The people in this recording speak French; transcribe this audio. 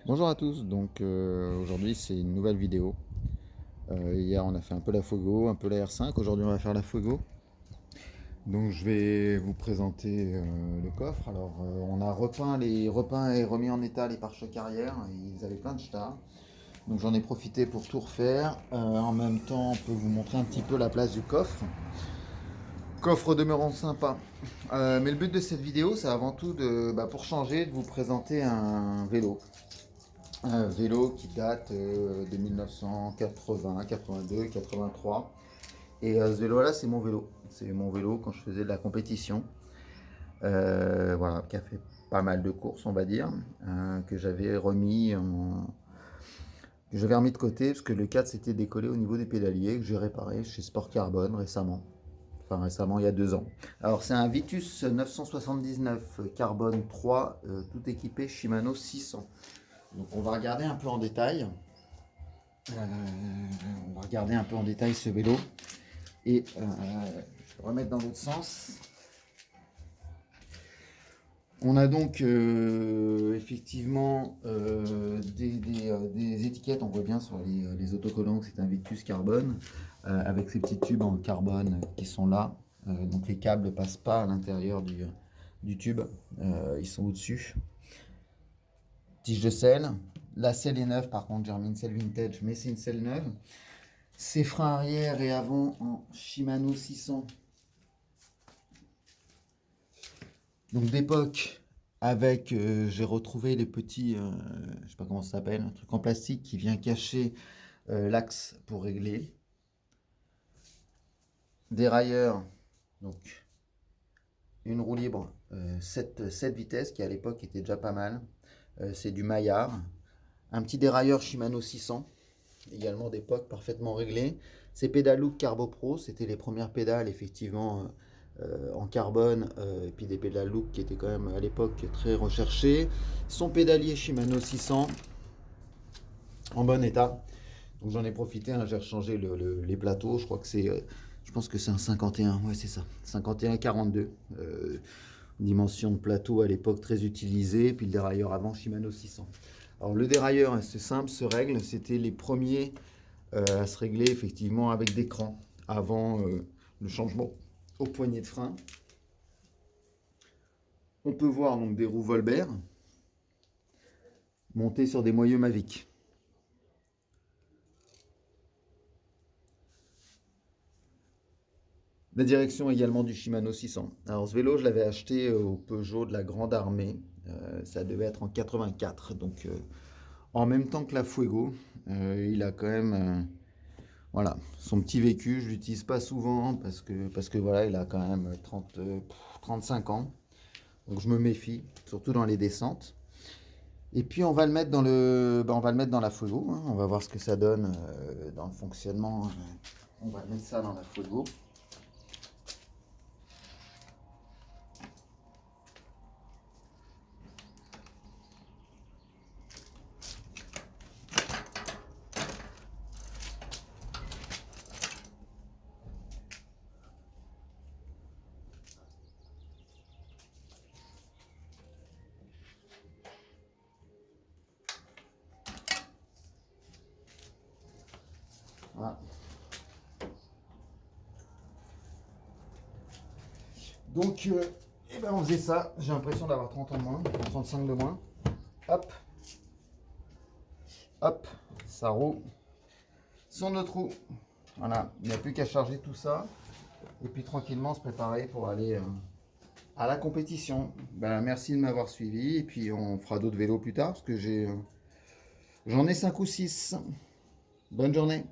Bonjour à tous, donc aujourd'hui c'est une nouvelle vidéo. Hier on a fait un peu la Fuego, un peu la R5, aujourd'hui on va faire la Fuego. Donc je vais vous présenter le coffre. Alors on a repeint et remis en état les pare-chocs arrière, ils avaient plein de stars. Donc j'en ai profité pour tout refaire. En même temps on peut vous montrer un petit peu la place du coffre. Coffre demeurant sympa. Mais le but de cette vidéo c'est avant tout pour changer, de vous présenter un vélo. Un vélo qui date de 1980, 82, 83. Et ce vélo-là, c'est mon vélo. C'est mon vélo quand je faisais de la compétition. Voilà, qui a fait pas mal de courses, on va dire, que j'avais remis de côté parce que le cadre s'était décollé au niveau des pédaliers, que j'ai réparé chez Sport Carbone récemment. Enfin récemment, il y a 2 ans. Alors c'est un Vitus 979 Carbone 3, tout équipé Shimano 600. Donc on va regarder un peu en détail. On va regarder un peu en détail ce vélo. Et je vais remettre dans l'autre sens. On a donc effectivement des étiquettes. On voit bien sur les autocollants que c'est un Vitus carbone avec ces petits tubes en carbone qui sont là. Donc les câbles ne passent pas à l'intérieur du tube, ils sont au-dessus. Tige de selle. La selle est neuve, par contre, j'ai remis une selle vintage, mais c'est une selle neuve. Ses freins arrière et avant en Shimano 600. Donc d'époque, avec, j'ai retrouvé les petits, je sais pas comment ça s'appelle, un truc en plastique qui vient cacher l'axe pour régler. Dérailleur, donc une roue libre, 7 vitesses qui à l'époque était déjà pas mal. C'est du Maillard. Un petit dérailleur Shimano 600, également d'époque parfaitement réglé. Ces pédales Look Carbo Pro, c'était les premières pédales effectivement en carbone, et puis des pédales Look qui étaient quand même à l'époque très recherchées. Son pédalier Shimano 600 en bon état. Donc j'en ai profité, hein, j'ai rechangé les plateaux, je crois que c'est, je pense que c'est un 51, ouais c'est ça, 51-42. Dimension de plateau à l'époque très utilisée, puis le dérailleur avant Shimano 600. Alors le dérailleur, c'est simple, se règle, c'était les premiers à se régler effectivement avec des crans avant le changement au poignet de frein. On peut voir donc des roues Volbert montées sur des moyeux Mavic. La direction également du Shimano 600. Alors ce vélo, je l'avais acheté au Peugeot de la Grande Armée. Ça devait être en 84. Donc en même temps que la Fuego, il a quand même voilà, son petit vécu. Je l'utilise pas souvent parce que voilà, il a quand même 35 ans. Donc je me méfie, surtout dans les descentes. Et puis on va le mettre on va le mettre dans la Fuego, hein. On va voir ce que ça donne dans le fonctionnement. On va mettre ça dans la Fuego. Voilà. Donc, on faisait ça. J'ai l'impression d'avoir 30 ans de moins, 35 de moins. Hop, hop, ça roule. Son autre roue. Voilà, il n'y a plus qu'à charger tout ça. Et puis tranquillement se préparer pour aller à la compétition. Merci de m'avoir suivi. Et puis on fera d'autres vélos plus tard parce que j'en ai 5 ou 6. Bonne journée.